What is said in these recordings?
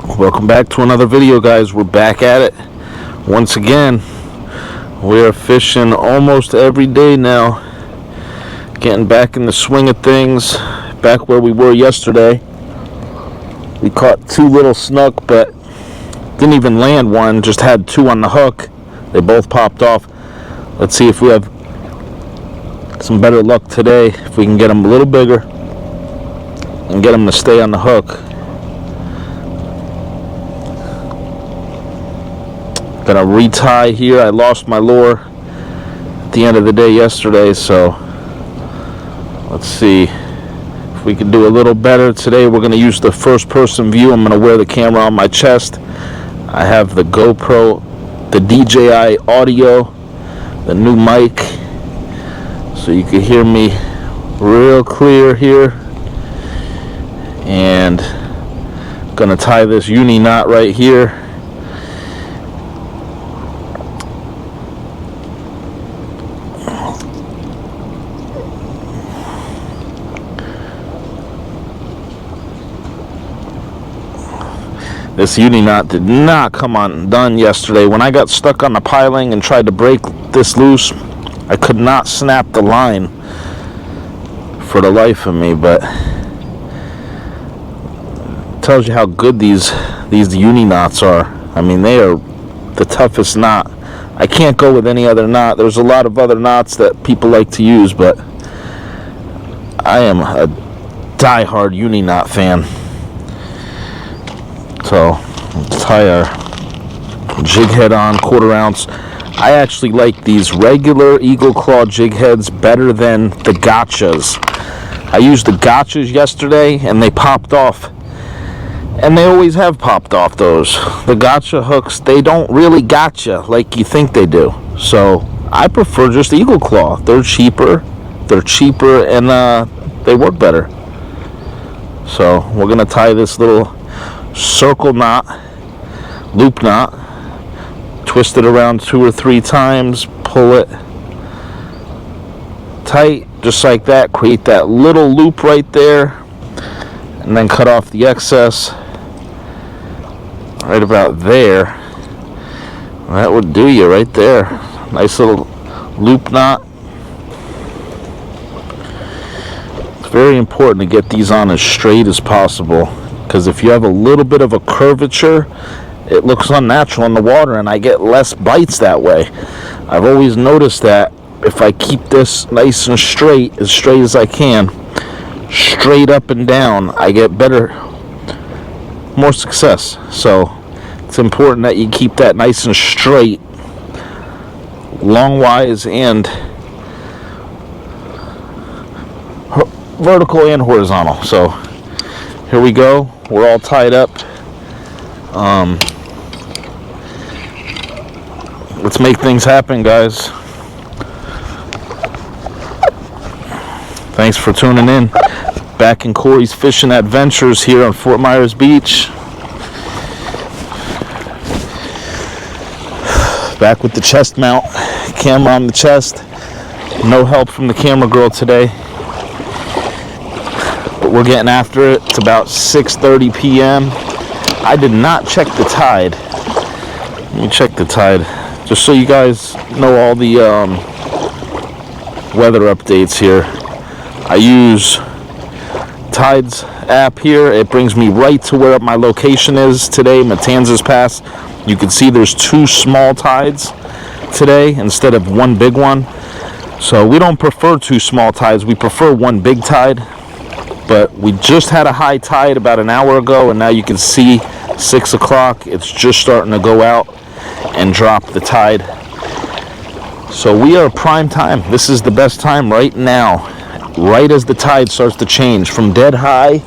Welcome back to another video, guys. We're back at it once again. We are fishing almost every day now, getting back in the swing of things, back where we were yesterday. We caught two little snook, but didn't even land one, just had two on the hook. They both popped off. Let's see if we have some better luck today, if we can get them a little bigger and get them to stay on the hook. Gonna retie here. I lost my lure at the end of the day yesterday, so let's see if we can do a little better today. We're gonna use the first person view. I'm gonna wear the camera on my chest. I have the GoPro, the DJI audio, the new mic, so you can hear me real clear here. And I'm gonna tie this uni knot right here. This uni knot did not come undone yesterday. When I got stuck on the piling and tried to break this loose, I could not snap the line for the life of me, but it tells you how good these uni knots are. I mean, they are the toughest knot. I can't go with any other knot. There's a lot of other knots that people like to use, but I am a die-hard uni knot fan. So, tie our jig head on, 1/4 ounce. I actually like these regular Eagle Claw jig heads better than the gotchas. I used the gotchas yesterday and they popped off. And they always have popped off those. The gotcha hooks, they don't really gotcha like you think they do. So, I prefer just Eagle Claw. They're cheaper, and they work better. So, we're going to tie this little circle knot, loop knot, twist it around 2 or 3 times, pull it tight just like that, create that little loop right there, and then cut off the excess right about there. That would do you right there. Nice little loop knot. It's very important to get these on as straight as possible, because if you have a little bit of a curvature, it looks unnatural in the water, and I get less bites that way. I've always noticed that if I keep this nice and straight as I can, straight up and down, I get more success. So it's important that you keep that nice and straight, long-wise and vertical and horizontal. So here we go. We're all tied up. Let's make things happen, guys. Thanks for tuning in. Back in Corey's Fishing Adventures here on Fort Myers Beach. Back with the chest mount. Camera on the chest. No help from the camera girl today. We're getting after it. It's about 6:30 p.m. I did not check the tide. Let me check the tide, just so you guys know all the weather updates here. I use Tides app here. It brings me right to where my location is today, Matanzas Pass. You can see there's 2 small tides today instead of one big one. So we don't prefer 2 small tides. We prefer one big tide. But we just had a high tide about an hour ago, and now you can see 6 o'clock. It's just starting to go out and drop the tide. So we are prime time. This is the best time right now, right as the tide starts to change from dead high,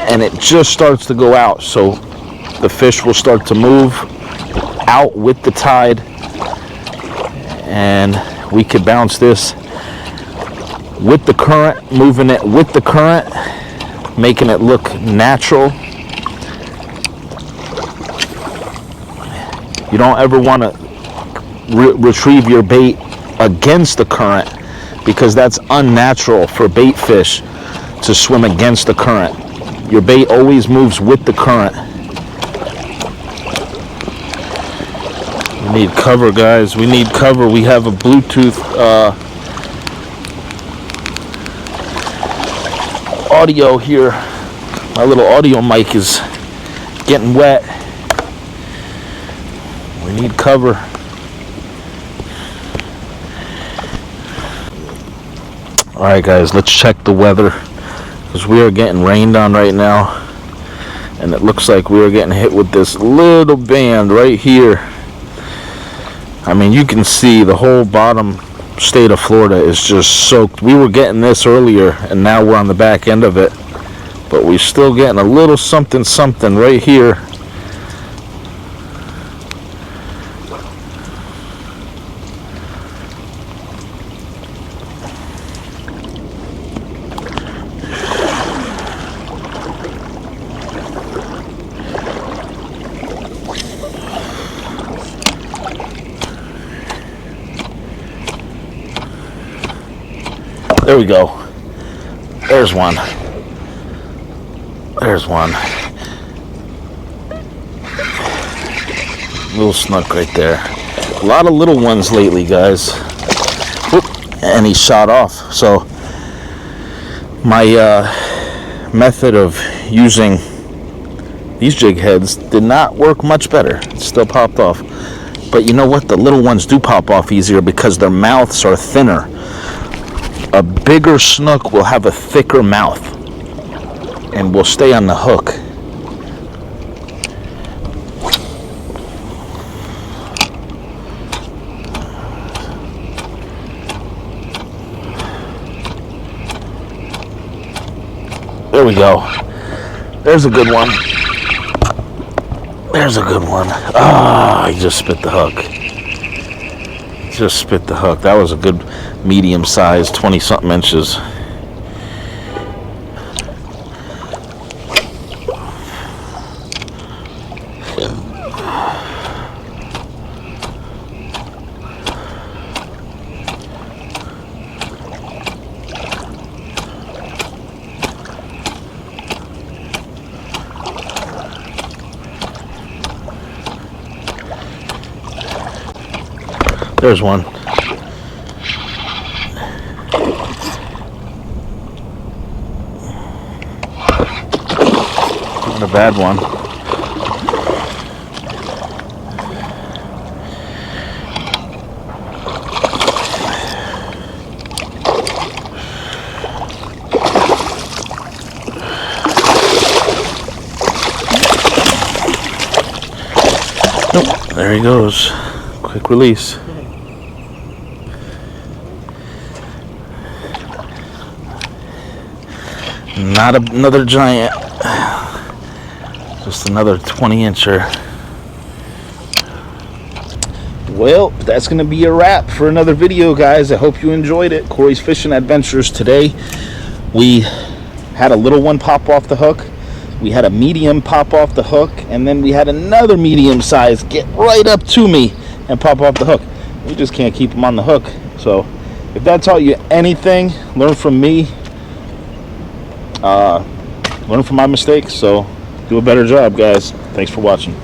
and it just starts to go out. So the fish will start to move out with the tide, and we could bounce this with the current, moving it with the current, making it look natural. You don't ever want to retrieve your bait against the current, because that's unnatural for bait fish to swim against the current. Your bait always moves with the current. We need cover, guys. We need cover. We have a Bluetooth audio here. My little audio mic is getting wet. We need cover. Alright guys, let's check the weather, because we are getting rained on right now, and it looks like we are getting hit with this little band right here. I mean, you can see the whole bottom state of Florida is just soaked. We were getting this earlier, and now we're on the back end of it, but we're still getting a little something something right here. There we go. There's one. There's one. Little snook right there. A lot of little ones lately, guys. Whoop, and he shot off. So my method of using these jig heads did not work much better. It still popped off. But you know what? The little ones do pop off easier because their mouths are thinner. A bigger snook will have a thicker mouth and will stay on the hook. There we go. There's a good one. There's a good one. Ah, he just spit the hook. Just spit the hook. That was a good medium size, 20 something inches. There's one. Not a bad one. Nope, there he goes. Quick release. Not another giant, just another 20-incher. Well, that's going to be a wrap for another video, guys. I hope you enjoyed it. Corey's Fishing Adventures today. We had a little one pop off the hook. We had a medium pop off the hook. And then we had another medium size get right up to me and pop off the hook. We just can't keep them on the hook. So if that taught you anything, learn from me. Learn from my mistakes, so do a better job, guys. Thanks for watching.